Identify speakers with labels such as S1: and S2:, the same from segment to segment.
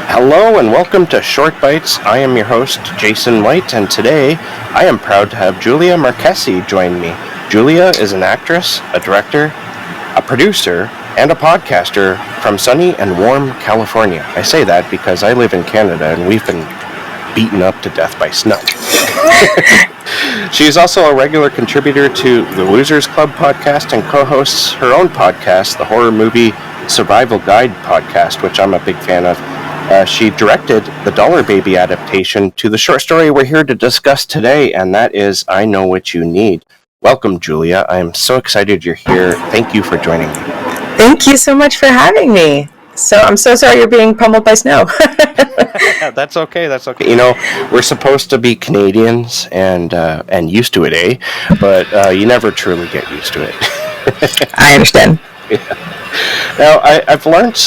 S1: Hello and welcome to Short Bites. I am your host, Jason White, and today I am proud to have Julia Marchese join me. Julia is an actress, a director, a producer, and a podcaster from sunny and warm California. I say that because I live in Canada and we've been beaten up to death by snow. She is also a regular contributor to the Losers Club podcast and co-hosts her own podcast, the Horror Movie Survival Guide podcast, which I'm a big fan of. She directed the Dollar Baby adaptation to the short story we're here to discuss today, and that is I Know What You Need. Welcome, Julia. I am so excited you're here. Thank you for joining me.
S2: Thank you so much for having me. So I'm so sorry you're being pummeled by snow.
S1: That's okay. That's okay. You know, we're supposed to be Canadians and used to it, eh? But you never truly get used to it.
S2: I understand.
S1: Yeah. Now, I've learned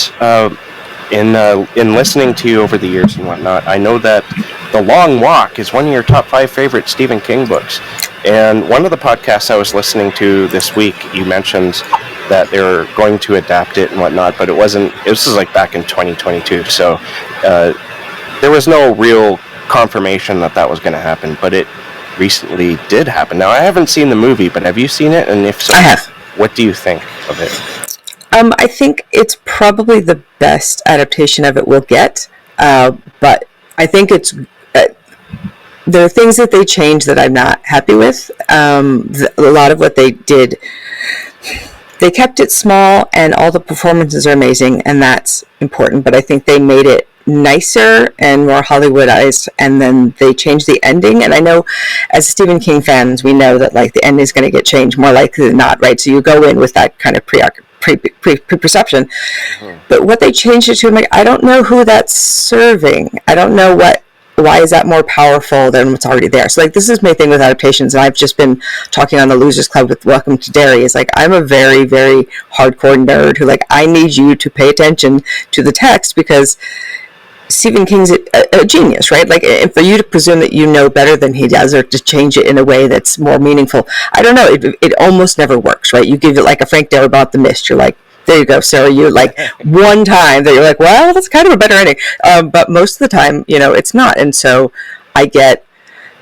S1: in listening to you over the years and whatnot, I know that The Long Walk is one of your top 5 favorite Stephen King books. And one of the podcasts I was listening to this week, you mentioned that they were going to adapt it and whatnot, but this was like back in 2022, so there was no real confirmation that was going to happen, but it recently did happen. Now, I haven't seen the movie, but have you seen it? And if so,
S2: I have.
S1: What do you think of it?
S2: I think it's probably the best adaptation of it we'll get, but I think it's there are things that they changed that I'm not happy with. A lot of what they did, they kept it small, and all the performances are amazing, and that's important, but I think they made it nicer and more Hollywoodized, and then they changed the ending. And I know as Stephen King fans, we know that like the ending is going to get changed more likely than not, right? So you go in with that kind of pre-perception. Mm-hmm. But what they changed it to, I'm like, I don't know who that's serving. I don't know why is that more powerful than what's already there? So like this is my thing with adaptations, and I've just been talking on the Losers Club with Welcome to Derry. Is like I'm a very, very hardcore nerd who like I need you to pay attention to the text because Stephen King's a genius, right? Like, and for you to presume that you know better than he does, or to change it in a way that's more meaningful, I don't know. It almost never works, right? You give it like a Frank Darabont The Mist. You're like, there you go, Sarah. You like one time that you're like, well, that's kind of a better ending. But most of the time, you know, it's not. And so I get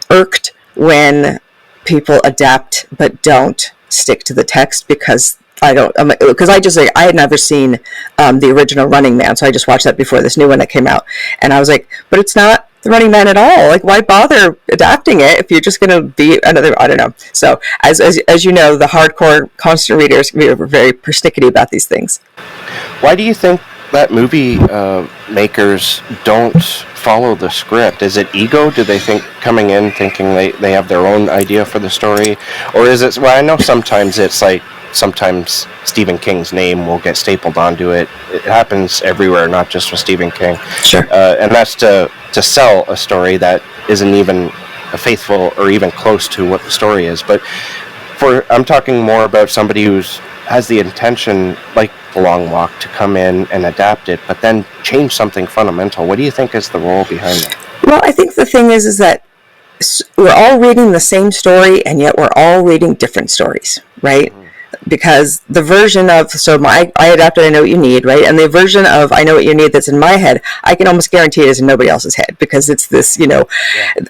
S2: irked when people adapt but don't stick to the text because I had never seen the original Running Man, so I just watched that before this new one that came out, and I was like, but it's not the Running Man at all. Like, why bother adapting it if you're just going to be another? I don't know. So, as you know, the hardcore constant readers are very persnickety about these things.
S1: Why do you think that movie makers don't follow the script? Is it ego? Do they think coming in thinking they have their own idea for the story, or is it? Well, I know sometimes it's like. Sometimes Stephen King's name will get stapled onto it. It happens everywhere, not just with Stephen King.
S2: Sure.
S1: And that's to sell a story that isn't even faithful or even close to what the story is. But I'm talking more about somebody has the intention, like The Long Walk, to come in and adapt it, but then change something fundamental. What do you think is the role behind that?
S2: Well, I think the thing is that we're all reading the same story, and yet we're all reading different stories, right? Mm-hmm. Because the version of, I adapted I Know What You Need, right? And the version of I Know What You Need that's in my head, I can almost guarantee it is in nobody else's head, because it's this,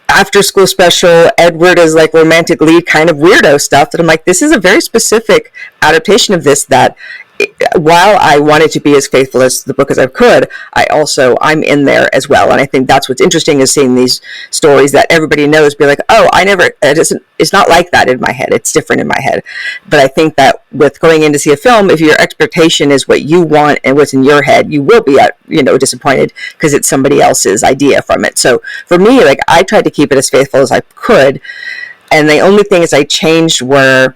S2: after school special, Edward is like romantic lead kind of weirdo stuff that I'm like, this is a very specific adaptation of this that, while I wanted to be as faithful as the book as I could, I'm in there as well. And I think that's what's interesting, is seeing these stories that everybody knows be like, oh, it's not like that in my head. It's different in my head. But I think that with going in to see a film, if your expectation is what you want and what's in your head, you will be, disappointed because it's somebody else's idea from it. So for me, like, I tried to keep it as faithful as I could. And the only things I changed were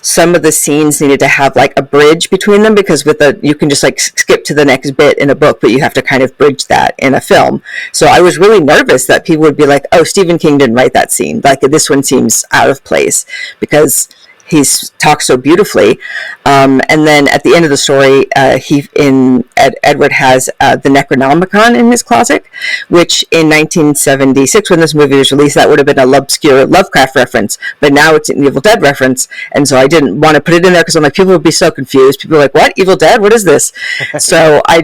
S2: some of the scenes needed to have like a bridge between them, because you can just like skip to the next bit in a book, but you have to kind of bridge that in a film. So I was really nervous that people would be like, oh, Stephen King didn't write that scene. Like, this one seems out of place, because he's talks so beautifully. And then at the end of the story, Edward has the Necronomicon in his closet, which in 1976, when this movie was released, that would have been a obscure Lovecraft reference, but now it's an Evil Dead reference. And so I didn't want to put it in there because I'm like, people would be so confused. People are like, what? Evil Dead? What is this? So I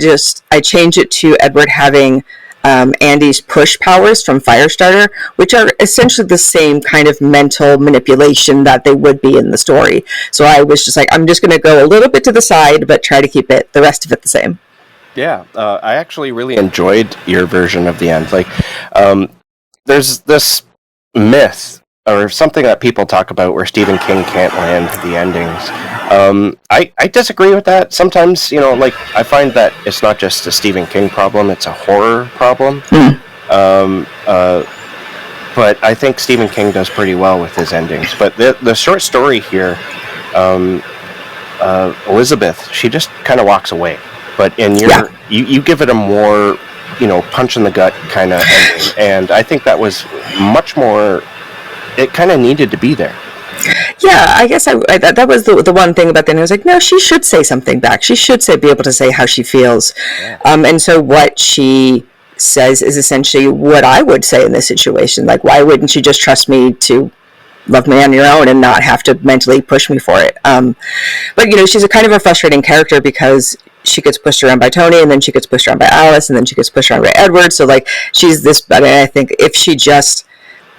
S2: changed it to Edward having Andy's push powers from Firestarter, which are essentially the same kind of mental manipulation that they would be in the story. So I was just like, I'm just going to go a little bit to the side, but try to keep the rest of it the same.
S1: Yeah, I actually really enjoyed your version of the end. Like, there's this myth or something that people talk about where Stephen King can't land the endings. I disagree with that. Sometimes, like, I find that it's not just a Stephen King problem, it's a horror problem. But I think Stephen King does pretty well with his endings. But the short story here, Elizabeth, she just kind of walks away. But in you give it a more, punch in the gut kind of ending. And I think that was much more, it kind of needed to be there.
S2: Yeah, I guess that was the one thing about the end. I was like, no, she should say something back. She should be able to say how she feels. Yeah. And so what she says is essentially what I would say in this situation. Like, why wouldn't you just trust me to love me on your own and not have to mentally push me for it? But, she's a kind of a frustrating character because she gets pushed around by Tony, and then she gets pushed around by Alice, and then she gets pushed around by Edward. So, like, she's this, but I think if she just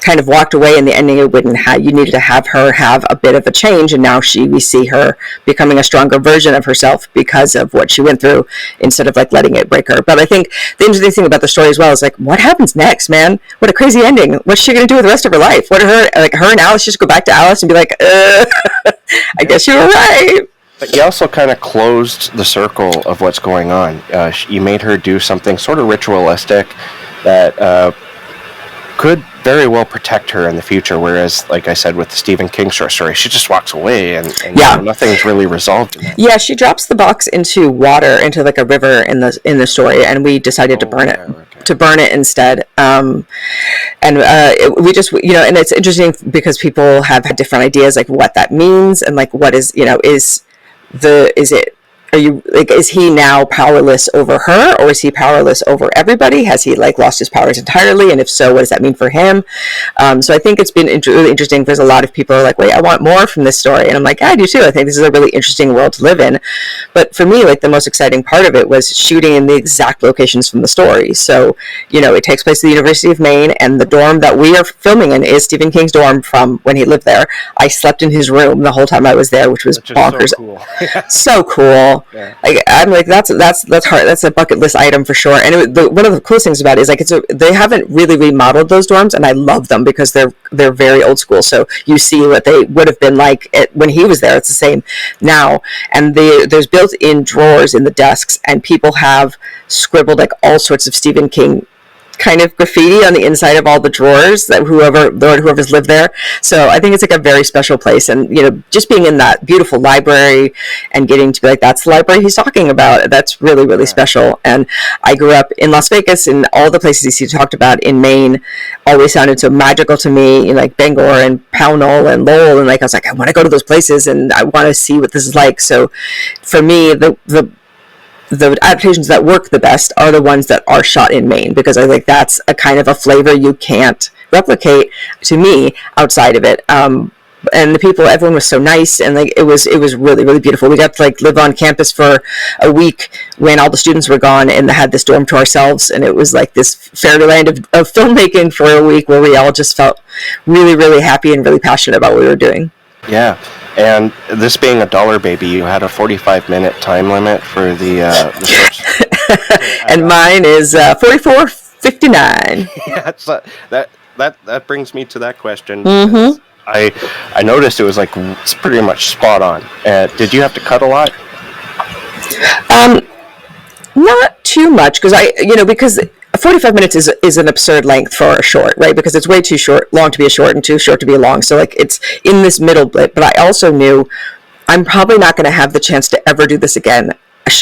S2: kind of walked away in the ending, it wouldn't have, you needed to have her have a bit of a change, and now we see her becoming a stronger version of herself because of what she went through, instead of like letting it break her. But I think the interesting thing about the story as well is like, what happens next, man? What a crazy ending. What's she gonna do with the rest of her life? What are her and Alice just go back to Alice and be like, I guess you were right.
S1: But you also kind of closed the circle of what's going on. You made her do something sort of ritualistic that could very well protect her in the future, whereas, like I said, with the Stephen King short story, she just walks away and nothing's really resolved in that.
S2: Yeah, she drops the box into water, into like a river in the story, and we decided to burn it. Okay. To burn it instead. We just, and it's interesting because people have had different ideas, like what that means, and like what is, is he now powerless over her, or is he powerless over everybody? Has he like lost his powers entirely? And if so, what does that mean for him? So I think it's been really interesting because a lot of people are like, wait, I want more from this story. And I'm like, I do too. I think this is a really interesting world to live in. But for me, like the most exciting part of it was shooting in the exact locations from the story. So, it takes place at the University of Maine, and the dorm that we are filming in is Stephen King's dorm from when he lived there. I slept in his room the whole time I was there, which was bonkers. So cool. So cool. Yeah. I'm like, that's hard. That's a bucket list item for sure. And one of the coolest things about it is like they haven't really remodeled those dorms, and I love them because they're very old school. So you see what they would have been like when he was there. It's the same now, and there's built-in drawers in the desks, and people have scribbled like all sorts of Stephen King kind of graffiti on the inside of all the drawers that whoever's lived there. So I think it's like a very special place, and just being in that beautiful library and getting to be like, that's the library he's talking about, that's really, really special. And I grew up in Las Vegas, and all the places he talked about in Maine always sounded so magical to me, like Bangor and Pownell and Lowell, and like I was like, I want to go to those places and I want to see what this is like. So for me, the adaptations that work the best are the ones that are shot in Maine, because I think that's a kind of a flavor you can't replicate, to me, outside of it. And the people, everyone was so nice, and like it was really, really beautiful. We got to like live on campus for a week when all the students were gone, and had this dorm to ourselves, and it was like this fairyland of filmmaking for a week where we all just felt really, really happy and really passionate about what we were doing.
S1: Yeah. And this being a dollar baby, you had a 45-minute time limit for the shorts.
S2: And mine is 44:59.
S1: Yeah, that brings me to that question.
S2: Mm-hmm.
S1: I noticed it was like it's pretty much spot on. Did you have to cut a lot?
S2: Not too much, because 45 minutes is an absurd length for a short, right? Because it's way too long to be a short and too short to be a long. So like it's in this middle bit. But I also knew I'm probably not going to have the chance to ever do this again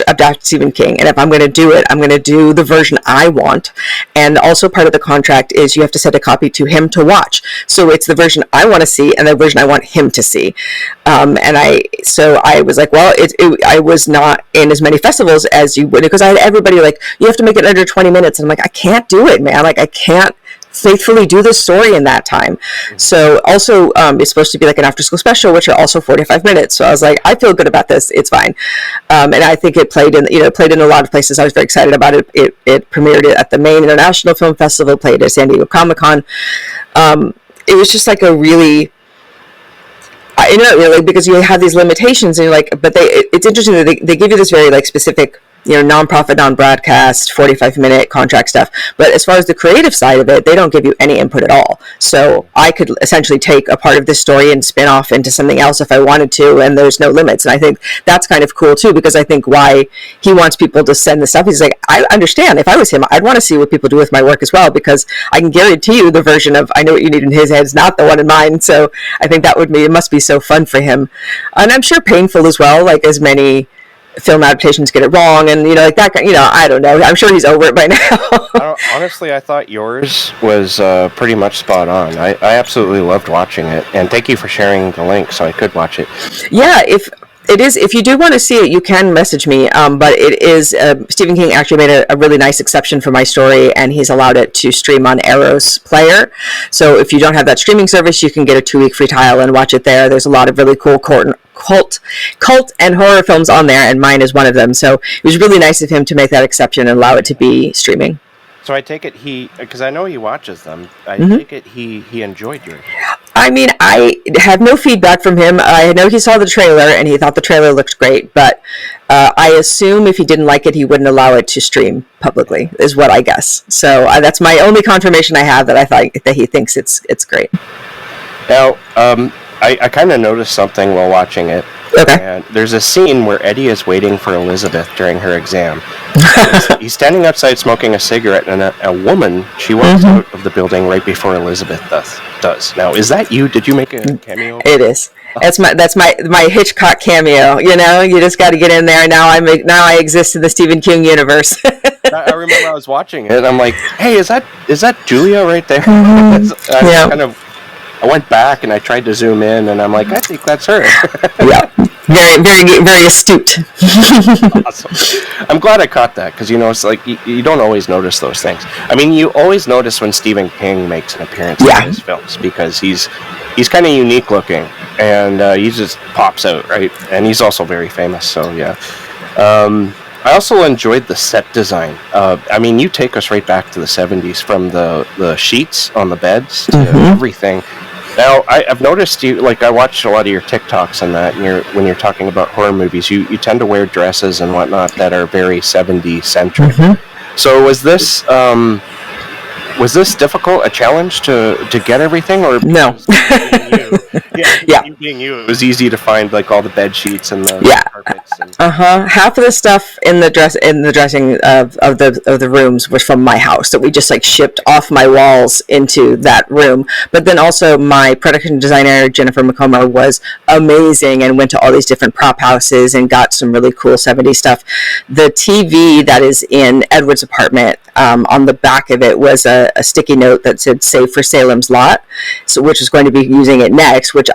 S2: adapt Stephen King, and if I'm going to do it, I'm going to do the version I want. And also part of the contract is you have to send a copy to him to watch. So it's the version I want to see and the version I want him to see. So I was like, well, I was not in as many festivals as you would, because I had everybody like, you have to make it under 20 minutes. And I'm like, I can't do it, man. Like, I can't faithfully do the story in that time. So also it's supposed to be like an after school special, which are also 45 minutes. So I was like, I feel good about this. It's fine. And I think it played in a lot of places. I was very excited about it. It premiered at the Maine International Film Festival, played at San Diego Comic-Con. It was just like a really, because you have these limitations and you're like, but it's interesting that they give you this very like specific, nonprofit, non-broadcast, 45-minute contract stuff. But as far as the creative side of it, they don't give you any input at all. So I could essentially take a part of this story and spin off into something else if I wanted to, and there's no limits. And I think that's kind of cool too, because I think why he wants people to send the stuff, he's like, I understand. If I was him, I'd want to see what people do with my work as well, because I can guarantee you the version of I Know What You Need in his head is not the one in mine. So I think it must be so fun for him. And I'm sure painful as well, like as many film adaptations get it wrong, and like that. I don't know. I'm sure he's over it by now.
S1: Honestly, I thought yours was pretty much spot on. I absolutely loved watching it, and thank you for sharing the link so I could watch it.
S2: Yeah, if you do want to see it, you can message me. But it is Stephen King actually made a really nice exception for my story, and he's allowed it to stream on Arrow's player. So if you don't have that streaming service, you can get a 2-week free trial and watch it there. There's a lot of really cool cult and horror films on there, and mine is one of them. So it was really nice of him to make that exception and allow it to be streaming.
S1: So I take it because I know he watches them, take it he enjoyed yours.
S2: I mean, I have no feedback from him. I know he saw the trailer and he thought the trailer looked great, but I assume if he didn't like it, he wouldn't allow it to stream publicly, is what I guess. So that's my only confirmation I have, that I thought that he thinks it's great.
S1: Now, I kind of noticed something while watching it.
S2: Okay.
S1: And there's a scene where Eddie is waiting for Elizabeth during her exam. He's standing outside smoking a cigarette, and a woman, she walks out of the building right before Elizabeth does. Now, is that you? Did you make a cameo?
S2: It is. That's my Hitchcock cameo. You just got to get in there. Now I exist in the Stephen King universe.
S1: I remember I was watching it, and I'm like, hey, is that Julia right there? I went back and I tried to zoom in, and I'm like, I think that's her.
S2: Yeah, very, very, very astute.
S1: Awesome. I'm glad I caught that, because it's like you don't always notice those things. I mean, you always notice when Stephen King makes an appearance in his films, because he's kind of unique looking, and he just pops out, right? And he's also very famous, so yeah. I also enjoyed the set design. I mean, you take us right back to the 70s, from the sheets on the beds to everything. Now, I've noticed you, like, I watched a lot of your TikToks and that, and when you're talking about horror movies, you tend to wear dresses and whatnot that are very 70s centric. So was this difficult, a challenge to get everything, or
S2: no?
S1: Being you, it was easy to find like all the bed sheets and the carpets.
S2: Half of the stuff in the dressing of the rooms was from my house that we just like shipped off my walls into that room. But then also my production designer Jennifer McComber was amazing and went to all these different prop houses and got some really cool 70s stuff. The TV that is in Edward's apartment, on the back of it was a sticky note that said "Save for Salem's Lot," so which is going to be using it next. Which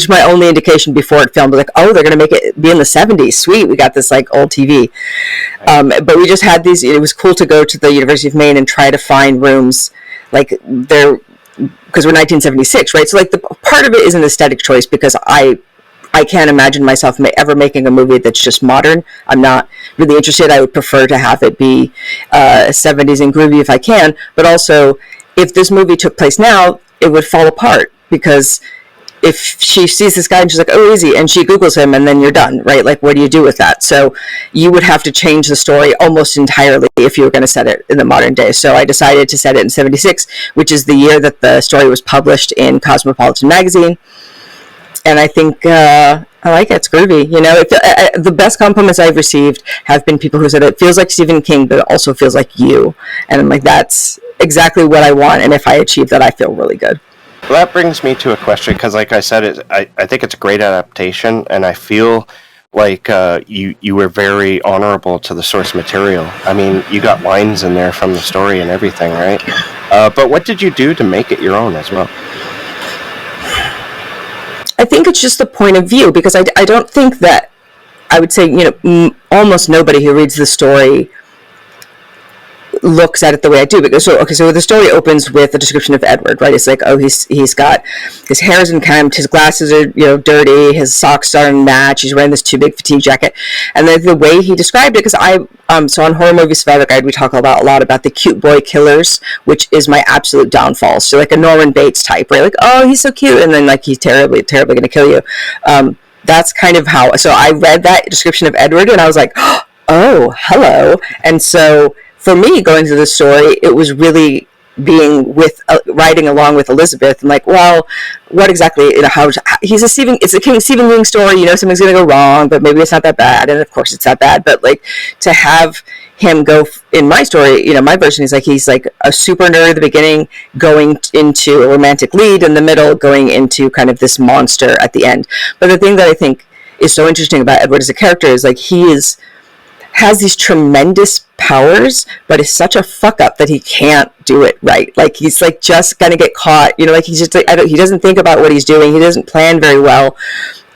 S2: my only indication before it filmed was like, oh, they're going to make it be in the 70s. Sweet, we got this like old TV. But we just had these. It was cool to go to the University of Maine and try to find rooms like there, because we're 1976, right? So like the part of it is an aesthetic choice, because I can't imagine myself ever making a movie that's just modern. I'm not really interested. I would prefer to have it be 70s and groovy if I can. But also, if this movie took place now, it would fall apart, because if she sees this guy and she's like, oh, easy, and she Googles him, and then you're done, right? Like, what do you do with that? So you would have to change the story almost entirely if you were going to set it in the modern day. So I decided to set it in 76, which is the year that the story was published in Cosmopolitan magazine. And I think I like it. It's groovy. The best compliments I've received have been people who said it feels like Stephen King, but it also feels like you. And I'm like, that's exactly what I want. And if I achieve that, I feel really good.
S1: Well, that brings me to a question, because like I said, I think it's a great adaptation, and I feel like you were very honorable to the source material. I mean, you got lines in there from the story and everything, right? But what did you do to make it your own as well?
S2: I think it's just the point of view, because I don't think that, I would say, almost nobody who reads the story looks at it the way I do, because so the story opens with a description of Edward, right? It's like, oh, he's got, his hair is unkempt, his glasses are dirty, his socks aren't matched, he's wearing this too big fatigue jacket, and then the way he described it, because so on Horror Movie Survivor Guide we talk a lot about the cute boy killers, which is my absolute downfall. So like a Norman Bates type, right? Like, oh, he's so cute, and then like he's terribly going to kill you. That's kind of how. So I read that description of Edward, and I was like, oh, hello. And so for me, going through the story, it was really being with riding along with Elizabeth, and like, well, what exactly, how it's a Stephen King story, something's going to go wrong, but maybe it's not that bad, and of course it's that bad, but like to have him go in my story, my version is like he's like a super nerd at the beginning, going into a romantic lead in the middle, going into kind of this monster at the end. But the thing that I think is so interesting about Edward as a character is like has these tremendous powers, but is such a fuck up that he can't do it right. Like he's like just gonna get caught, like he's just like, he doesn't think about what he's doing. He doesn't plan very well.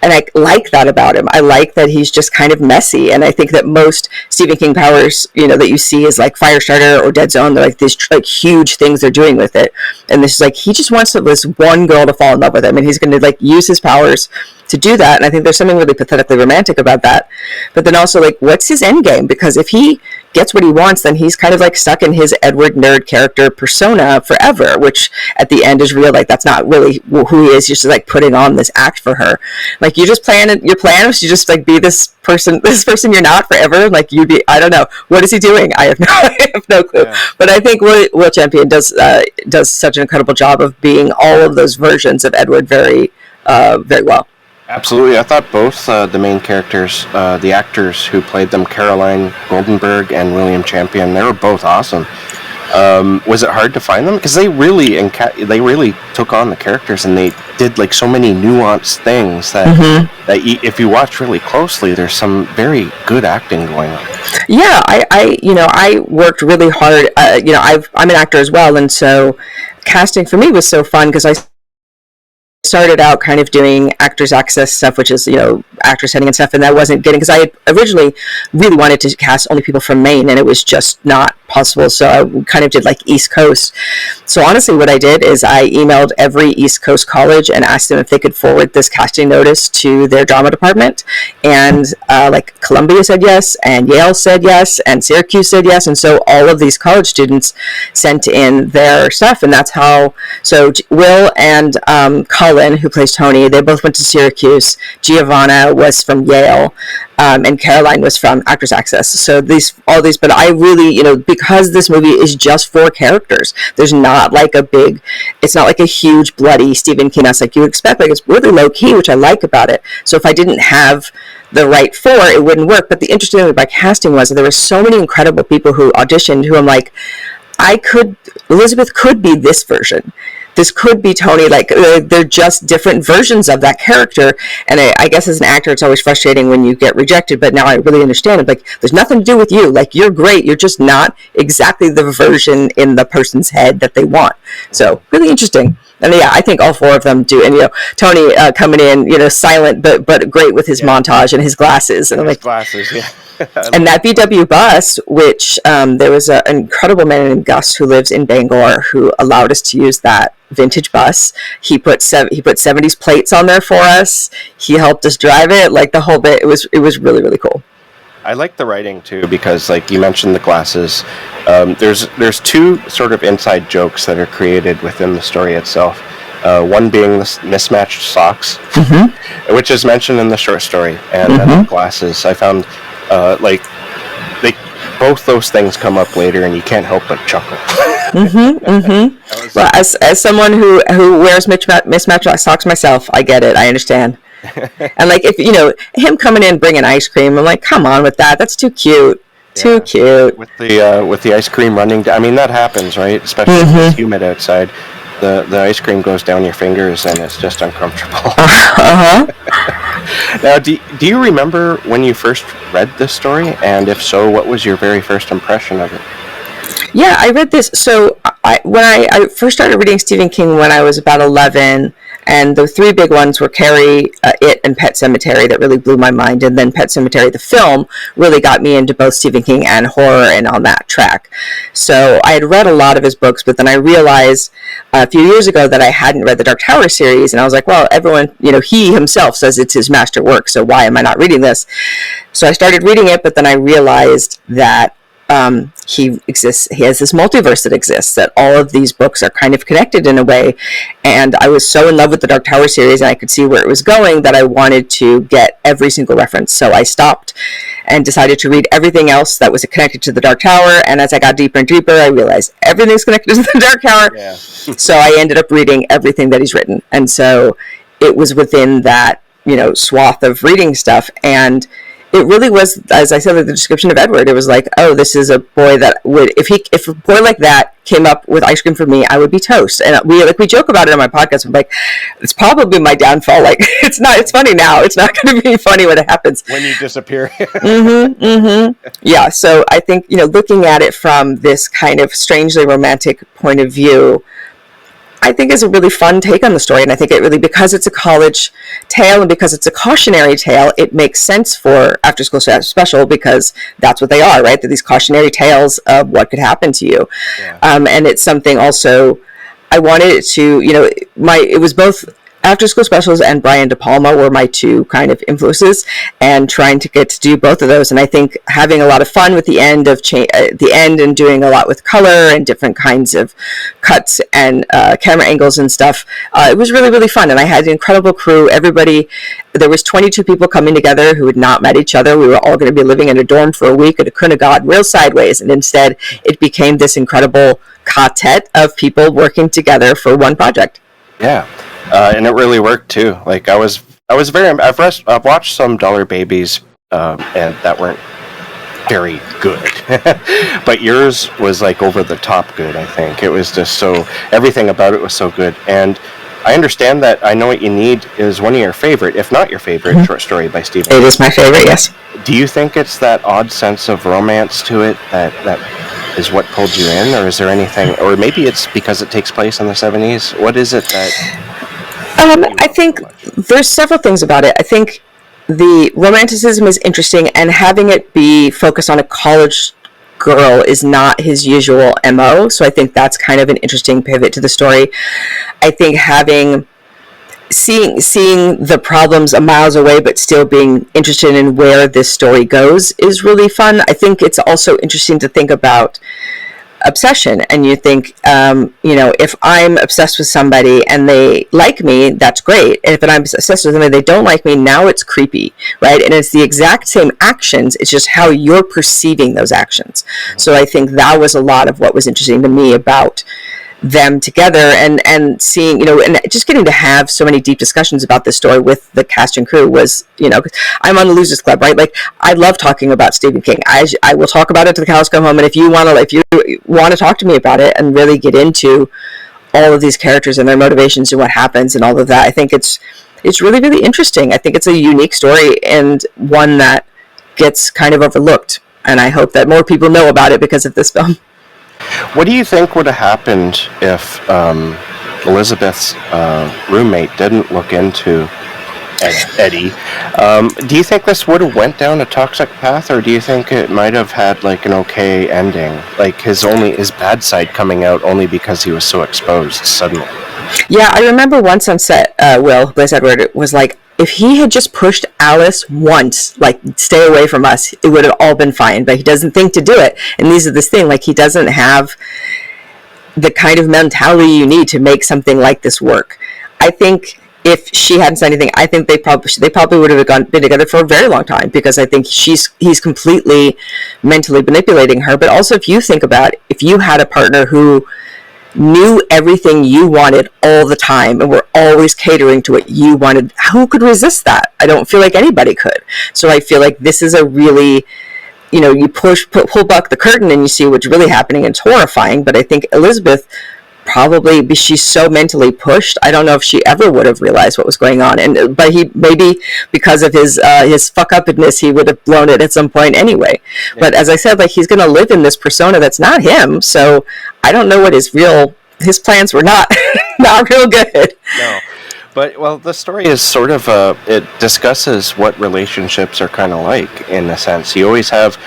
S2: And I like that about him. I like that he's just kind of messy. And I think that most Stephen King powers, that you see is like Firestarter or Dead Zone. They're like these like huge things they're doing with it. And this is like, he just wants this one girl to fall in love with him, and he's going to like use his powers to do that. And I think there's something really pathetically romantic about that. But then also like, what's his end game? Because if he gets what he wants, then he's kind of like stuck in his Edward nerd character persona forever, which at the end is real. Like that's not really who he is. He's just like putting on this act for her. Like you just your plan was to just like be this person you're not forever. Like you'd be, I don't know, what is he doing? I have no clue. Yeah. But I think Will Champion does such an incredible job of being all of those versions of Edward very well.
S1: Absolutely. I thought both the main characters, the actors who played them, Caroline Goldenberg and William Champion, they were both awesome. Was it hard to find them? Because they really took on the characters, and they did like so many nuanced things that if you watch really closely, there's some very good acting going on.
S2: Yeah, I worked really hard. I'm an actor as well, and so casting for me was so fun because I started out kind of doing Actors Access stuff, which is, actor setting and stuff, and that wasn't getting, because I had originally really wanted to cast only people from Maine, and it was just not possible, so I kind of did like East Coast. So honestly, what I did is I emailed every East Coast college and asked them if they could forward this casting notice to their drama department, and like Columbia said yes, and Yale said yes, and Syracuse said yes, and so all of these college students sent in their stuff, and that's how, so Will and Colin, who plays Tony, they both went to Syracuse. Giovanna was from Yale, and Caroline was from Actors Access. So but I really, because this movie is just 4 characters, there's not like it's not like a huge bloody Stephen King like you would expect. Like it's really low key, which I like about it. So if I didn't have the right 4, it wouldn't work. But the interesting thing about casting was that there were so many incredible people who auditioned who I'm like, Elizabeth could be this version. This could be Tony, like they're just different versions of that character. And I guess as an actor, it's always frustrating when you get rejected, but now I really understand it. Like there's nothing to do with you. Like you're great. You're just not exactly the version in the person's head that they want. So really interesting. And yeah, I think all 4 of them do. And Tony coming in, silent but great with his montage and his glasses. And
S1: his glasses, yeah.
S2: And that VW bus, which there was an incredible man named Gus who lives in Bangor who allowed us to use that vintage bus. He put 70s plates on there for us. He helped us drive it, like the whole bit. It was really, really cool.
S1: I like the writing too, because like you mentioned the glasses, there's 2 sort of inside jokes that are created within the story itself. One being the mismatched socks, which is mentioned in the short story, and then the glasses. I found both those things come up later, and you can't help but chuckle.
S2: Well, as someone who wears mismatched socks myself, I get it. I understand. And like if him coming in bringing ice cream, I'm like, come on with that. That's too cute. Too cute.
S1: With the ice cream running down. I mean, that happens, right? Especially when it's humid outside. The ice cream goes down your fingers, and it's just uncomfortable. Now, do you remember when you first read this story? And if so, what was your very first impression of it?
S2: Yeah, I read this. So when I first started reading Stephen King when I was about 11, and the three big ones were Carrie, It, and Pet Sematary that really blew my mind. And then Pet Sematary, the film, really got me into both Stephen King and horror and on that track. So I had read a lot of his books, but then I realized a few years ago that I hadn't read the Dark Tower series. And I was like, well, everyone, he himself says it's his master work, so why am I not reading this? So I started reading it, but then I realized that he has this multiverse that exists, that all of these books are kind of connected in a way. And I was so in love with the Dark Tower series and I could see where it was going that I wanted to get every single reference. So I stopped and decided to read everything else that was connected to the Dark Tower. And as I got deeper and deeper, I realized everything's connected to the Dark Tower.
S1: Yeah.
S2: So I ended up reading everything that he's written. And so it was within that, swath of reading stuff. And it really was, as I said in the description of Edward, it was like, oh, this is a boy that would, if a boy like that came up with ice cream for me, I would be toast. And we joke about it on my podcast. I'm like, it's probably my downfall. Like, it's funny now. It's not going to be funny when it happens.
S1: When you disappear.
S2: Yeah. So I think, looking at it from this kind of strangely romantic point of view, I think is a really fun take on the story. And I think it really, because it's a college tale and because it's a cautionary tale, it makes sense for After School Special, because that's what they are, right? They're these cautionary tales of what could happen to you. Yeah. And it's something also, I wanted it to, it was both After School Specials and Brian De Palma were my two kind of influences, and trying to get to do both of those. And I think having a lot of fun with the end and doing a lot with color and different kinds of cuts and camera angles and stuff, it was really, really fun. And I had an incredible crew. There was 22 people coming together who had not met each other. We were all going to be living in a dorm for a week, and it couldn't have gone real sideways. And instead, it became this incredible quartet of people working together for one project.
S1: Yeah. And it really worked too. Like I've watched some Dollar Babies, and that weren't very good, but yours was like over the top good. I think it was just everything about it was so good. And I understand that I Know What You Need is one of your favorite, if not your favorite, short story by Stephen King.
S2: It is my favorite, yes.
S1: Do you think it's that odd sense of romance to it that is what pulled you in, or is there anything, or maybe it's because it takes place in the 70s? What is it that...
S2: I think there's several things about it. I think the romanticism is interesting, and having it be focused on a college girl is not his usual MO. So I think that's kind of an interesting pivot to the story. I think seeing the problems a miles away, but still being interested in where this story goes is really fun. I think it's also interesting to think about obsession, and you think, if I'm obsessed with somebody and they like me, that's great. And if I'm obsessed with somebody they don't like me, now it's creepy, right? And it's the exact same actions, it's just how you're perceiving those actions. So I think that was a lot of what was interesting to me about them together, and seeing, and just getting to have so many deep discussions about this story with the cast and crew was, I'm on the Losers Club, right? Like, I love talking about Stephen King. I will talk about it till the cows come home. And if you want to talk to me about it and really get into all of these characters and their motivations and what happens and all of that, I think it's really, really interesting. I think it's a unique story and one that gets kind of overlooked. And I hope that more people know about it because of this film.
S1: What do you think would have happened if Elizabeth's roommate didn't look into Eddie? Do you think this would have went down a toxic path, or do you think it might have had like an okay ending, like his bad side coming out only because he was so exposed suddenly?
S2: Yeah, I remember once on set, Will, Blaise Edward, was like, if he had just pushed Alice once, like, stay away from us, it would have all been fine. But he doesn't think to do it. And this is this thing, like, he doesn't have the kind of mentality you need to make something like this work. I think if she hadn't said anything, I think they probably would have been together for a very long time, because I think he's completely mentally manipulating her. But also, if you think about it, if you had a partner who knew everything you wanted all the time and were always catering to what you wanted, who could resist that? I don't feel like anybody could. So I feel like this is a really, you pull back the curtain and you see what's really happening, and it's horrifying. But I think Elizabeth probably she's so mentally pushed. I don't know if she ever would have realized what was going on, but he maybe because of his fuck upness, he would have blown it at some point anyway. Yeah. But as I said, like, he's going to live in this persona that's not him. So I don't know what his plans were not not real good.
S1: No. But, well, the story is sort of, it discusses what relationships are kind of like, in a sense. You always have,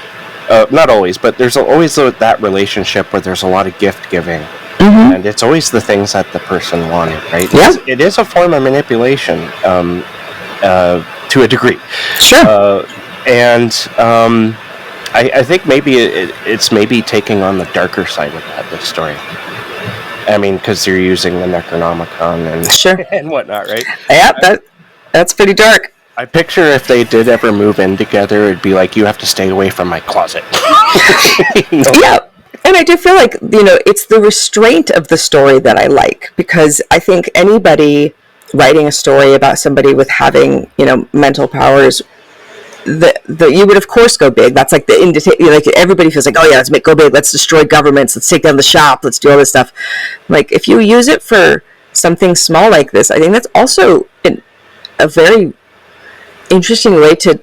S1: not always, but there's always that relationship where there's a lot of gift giving. Mm-hmm. And it's always the things that the person wanted, right?
S2: Yeah.
S1: It is a form of manipulation, to a degree.
S2: Sure.
S1: I think maybe it's maybe taking on the darker side of that, this story. I mean, because you're using the Necronomicon and
S2: sure.
S1: and whatnot, right?
S2: Yeah, that's pretty dark.
S1: I picture if they did ever move in together, it'd be like, you have to stay away from my closet. You know?
S2: Yeah, and I do feel like, it's the restraint of the story that I like, because I think anybody writing a story about somebody with having, mental powers, you would of course go big. That's like like everybody feels like, oh yeah, let's go big, let's destroy governments, let's take down the shop, let's do all this stuff. Like, if you use it for something small like this, I think that's also a very interesting way to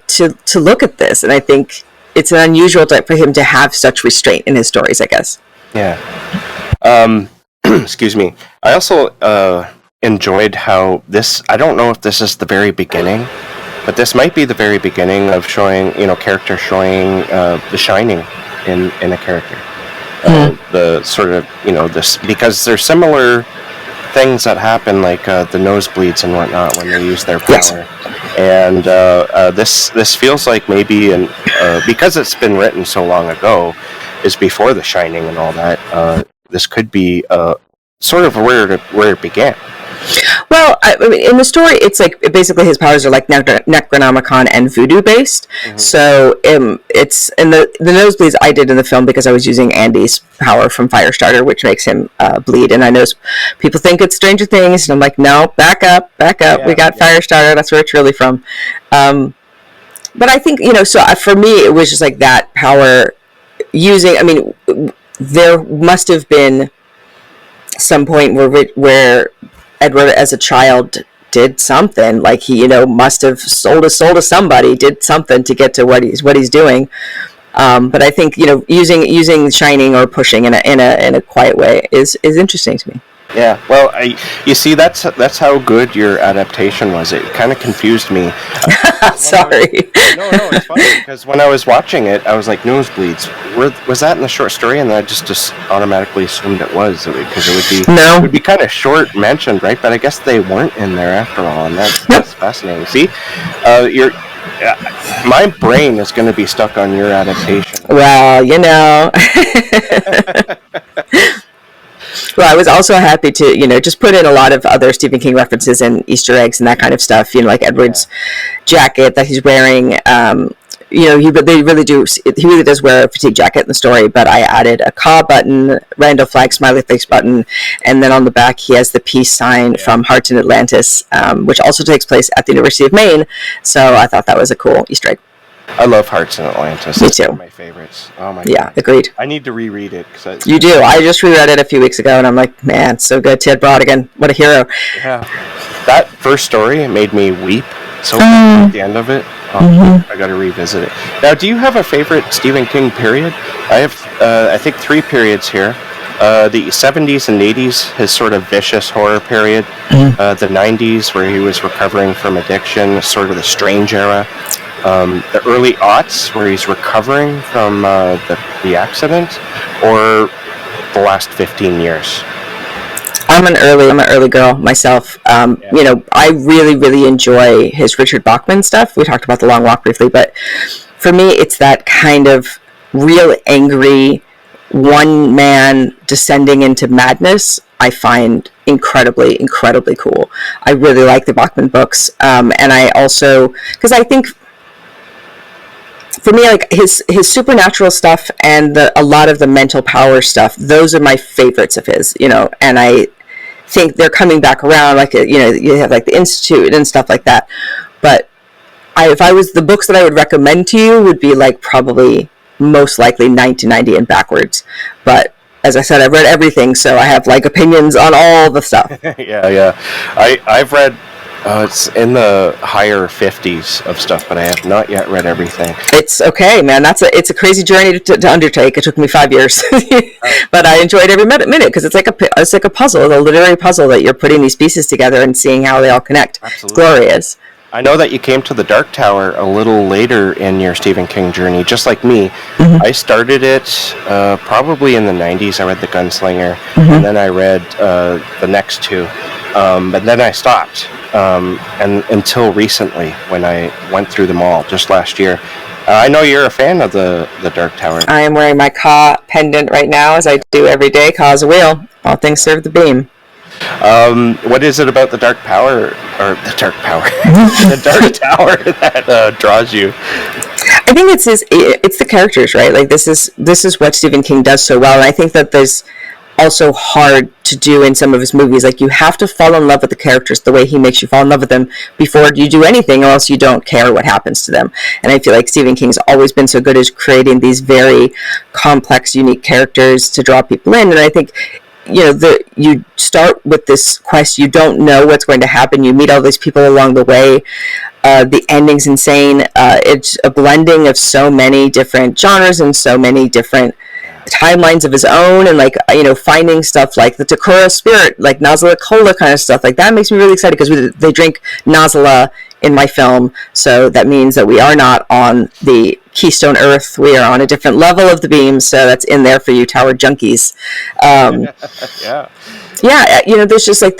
S2: look at this. And I think it's an unusual type for him to have such restraint in his stories, I guess.
S1: Yeah. Excuse me. I also enjoyed how this, I don't know if this is the very beginning, but this might be the very beginning of showing, character showing the shining in a character. Mm-hmm. The sort of, this, because there's similar things that happen, like the nosebleeds and whatnot when they use their power. Yes. And this feels like maybe, because it's been written so long ago, is before The Shining and all that. This could be sort of where it began.
S2: Well, I mean, in the story, it's like basically his powers are like Necronomicon and voodoo based. Mm-hmm. So it's in the nosebleeds I did in the film because I was using Andy's power from Firestarter, which makes him bleed. And I know people think it's Stranger Things, and I'm like, no, back up. Yeah, we got Firestarter. That's where it's really from. But I think, so for me, it was just like that power using. I mean, there must have been some point where Edward, as a child, did something, like he, must have sold his soul to somebody, did something to get to what he's doing. But I think, using shining or pushing in a quiet way is interesting to me.
S1: Yeah, well, you see, that's how good your adaptation was. It kind of confused me.
S2: Sorry.
S1: No, it's fine, because when I was watching it, I was like, nosebleeds. Was that in the short story? And I just automatically assumed it was, because it would be kind of short mentioned, right? But I guess they weren't in there after all, and that's fascinating. See, my brain is going to be stuck on your adaptation.
S2: Well, Well, I was also happy to, just put in a lot of other Stephen King references and Easter eggs and that kind of stuff, like Edward's jacket that he's wearing. He really does wear a fatigue jacket in the story, but I added a caw button, Randall Flagg smiley face button, and then on the back he has the peace sign from Hearts in Atlantis, which also takes place at the University of Maine. So I thought that was a cool Easter egg.
S1: I love Hearts in Atlantis.
S2: Me too.
S1: One of my favorites. Oh my god.
S2: Yeah, agreed.
S1: I need to reread it.
S2: You do. I just reread it a few weeks ago, and I'm like, man, so good. Ted Brodigan, what a hero.
S1: Yeah. That first story made me weep so at the end of it. I got to revisit it. Now, do you have a favorite Stephen King period? I have, I think, 3 periods here. The 70s and 80s, his sort of vicious horror period. The 90s, where he was recovering from addiction, sort of the strange era. The early aughts, where he's recovering from the accident, or the last 15 years?
S2: I'm an early girl myself. I really, really enjoy his Richard Bachman stuff. We talked about The Long Walk briefly, but for me, it's that kind of real angry one man descending into madness. I find incredibly, incredibly cool. I really like the Bachman books, and I also, because I think, for me, like his supernatural stuff and a lot of the mental power stuff, those are my favorites of his, and I think they're coming back around, like, you have like the Institute and stuff like that. But if I was, the books that I would recommend to you would be like probably most likely 1990 and backwards. But as I said, I've read everything, so I have like opinions on all the stuff.
S1: Yeah. I've read. It's in the higher 50s of stuff, but I have not yet read everything.
S2: It's okay, man. It's a crazy journey to undertake. It took me 5 years, but I enjoyed every minute because it's like a puzzle, a literary puzzle that you're putting these pieces together and seeing how they all connect.
S1: Absolutely.
S2: It's glorious.
S1: I know that you came to the Dark Tower a little later in your Stephen King journey, just like me.
S2: Mm-hmm.
S1: I started it probably in the 90s. I read The Gunslinger,
S2: Mm-hmm.
S1: and then I read the next two. But then I stopped, and until recently when I went through them all, just last year. I know you're a fan of the Dark Tower.
S2: I am wearing my Ka pendant right now, as I do every day. Ka's a wheel. All things serve the beam.
S1: What is it about the Dark Tower the Dark Tower that draws you?
S2: I think it's the characters, right? Like this is what Stephen King does so well, and I think that there's also hard to do in some of his movies. Like you have to fall in love with the characters the way he makes you fall in love with them before you do anything, or else you don't care what happens to them. And I feel like Stephen King's always been so good at creating these very complex, unique characters to draw people in. And I think you start with this quest, you don't know what's going to happen, you meet all these people along the way. The ending's insane. It's a blending of so many different genres and so many different timelines of his own, and finding stuff like the Takura spirit, like Nazala Cola kind of stuff. Like that makes me really excited because they drink Nazala in my film, so that means that we are not on the Keystone Earth, we are on a different level of the beam, so that's in there for you tower junkies. There's just like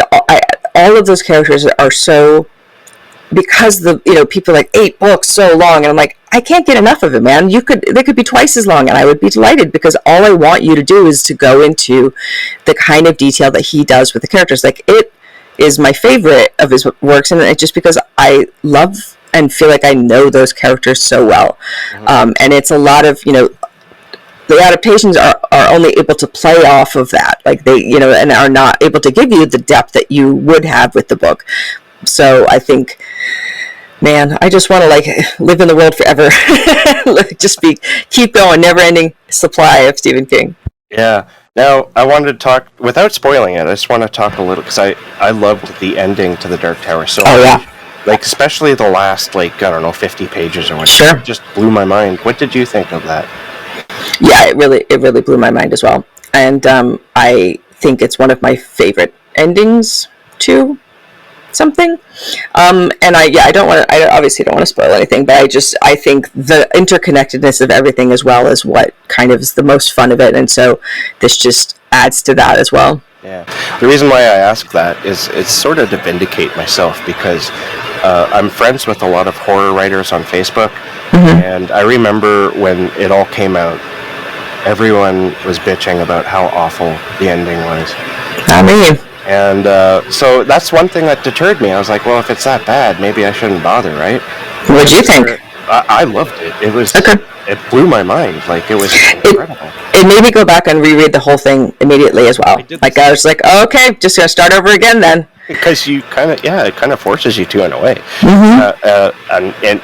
S2: all of those characters are so, because people are like 8 books so long, and I'm like, I can't get enough of it, man. They could be twice as long, and I would be delighted, because all I want you to do is to go into the kind of detail that he does with the characters. Like, it is my favorite of his works, and it's just because I love and feel like I know those characters so well. Mm-hmm. And it's a lot of, the adaptations are only able to play off of that, like they, and are not able to give you the depth that you would have with the book. So I think, man, I just want to live in the world forever. Just keep going, never-ending supply of Stephen King.
S1: Yeah. Now, I wanted to talk, without spoiling it, I just want to talk a little, because I loved the ending to the Dark Tower so much.
S2: Oh, yeah.
S1: Like, especially the last, 50 pages or whatever.
S2: Sure.
S1: It just blew my mind. What did you think of that?
S2: Yeah, it really blew my mind as well. And I think it's one of my favorite endings to something. And I obviously don't want to spoil anything, but I think the interconnectedness of everything as well is what kind of is the most fun of it, and so this just adds to that as well.
S1: Yeah. The reason why I ask that is it's sort of to vindicate myself, because I'm friends with a lot of horror writers on Facebook, mm-hmm. and I remember when it all came out, everyone was bitching about how awful the ending was.
S2: I mean,
S1: and so that's one thing that deterred me. I was like, well, if it's that bad, maybe I shouldn't bother, right?
S2: What'd you think?
S1: I loved it. It was
S2: okay.
S1: It blew my mind. Like, it was incredible.
S2: It made me go back and reread the whole thing immediately as well. I was like, oh, okay, just gonna start over again then.
S1: Because you it kind of forces you to in a way.
S2: Mm-hmm.
S1: And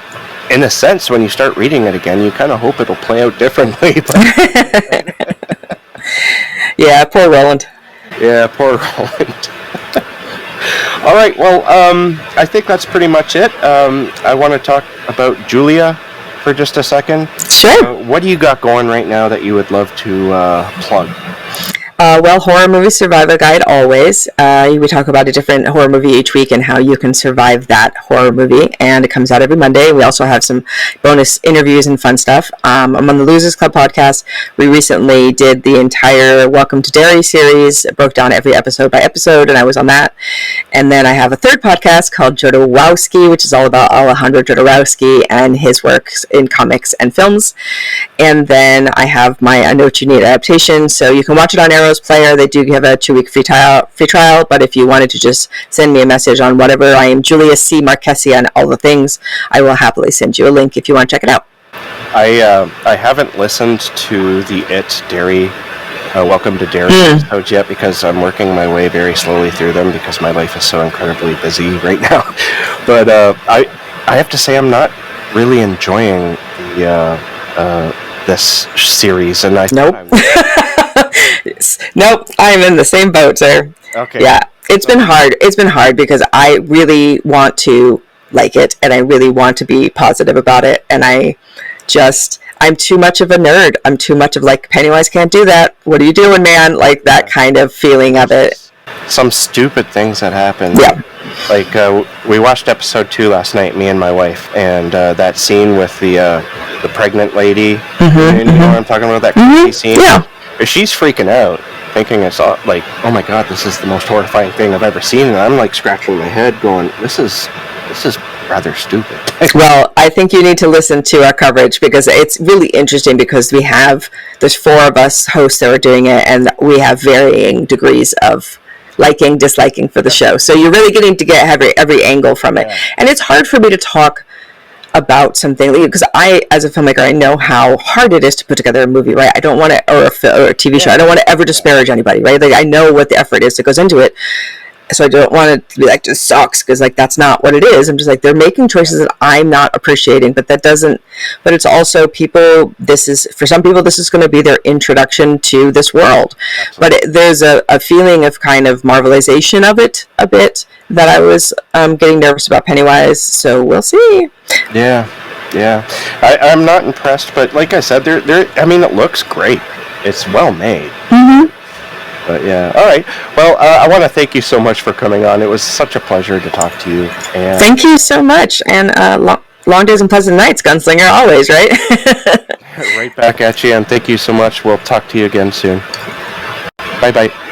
S1: in a sense, when you start reading it again, you kind of hope it'll play out differently.
S2: Yeah, poor Roland.
S1: Yeah, poor Roland. All right, well, I think that's pretty much it. I want to talk about Julia for just a second.
S2: Sure.
S1: What do you got going right now that you would love to plug?
S2: Well, Horror Movie Survivor Guide always. We talk about a different horror movie each week and how you can survive that horror movie, and it comes out every Monday. We also have some bonus interviews and fun stuff. I'm on the Losers Club podcast. We recently did the entire Welcome to Derry series. It broke down every episode by episode, and I was on that. And then I have a third podcast called Jodorowsky, which is all about Alejandro Jodorowsky and his works in comics and films. And then I have my I Know What You Need adaptation, so you can watch it on Arrow Player. They do have a 2-week free trial, but if you wanted to just send me a message on whatever, I am Julia C. Marchese on all the things, I will happily send you a link if you want to check it out.
S1: I haven't listened to the Derry Welcome to Derry episodes yet, because I'm working my way very slowly through them because my life is so incredibly busy right now. But I have to say I'm not really enjoying the this series, and I
S2: nope. Nope, I'm in the same boat, sir.
S1: Okay.
S2: Yeah, it's been hard. It's been hard because I really want to like it and I really want to be positive about it. And I'm too much of a nerd. I'm too much of like, Pennywise can't do that. What are you doing, man? Like that kind of feeling of it.
S1: Some stupid things that happened.
S2: Yeah.
S1: Like, we watched episode 2 last night, me and my wife, and that scene with the pregnant lady. And you know what I'm talking about? That crazy scene?
S2: Yeah.
S1: She's freaking out, thinking it's all, like, oh my god, this is the most horrifying thing I've ever seen. And I'm like scratching my head going, this is rather stupid.
S2: Well, I think you need to listen to our coverage because it's really interesting because there's 4 of us hosts that are doing it and we have varying degrees of liking, disliking for the show. So you're really getting to get every angle from it. Yeah. And it's hard for me to talk about something because I, as a filmmaker, I know how hard it is to put together a movie, right? I don't want to, or a TV show. I don't want to ever disparage anybody, right? Like I know what the effort is that goes into it. So I don't want it to be like, just sucks, because like that's not what it is. I'm just like, they're making choices that I'm not appreciating, but it's also for some people, this is going to be their introduction to this world. Absolutely. But there's a feeling of kind of marvelization of it a bit that I was getting nervous about Pennywise, so we'll see.
S1: Yeah. I'm not impressed, but like I said, it looks great. It's well made. But yeah, all right. Well, I want to thank you so much for coming on. It was such a pleasure to talk to you. And
S2: thank you so much. And long days and pleasant nights, Gunslinger, always, right?
S1: Right back at you, and thank you so much. We'll talk to you again soon. Bye-bye.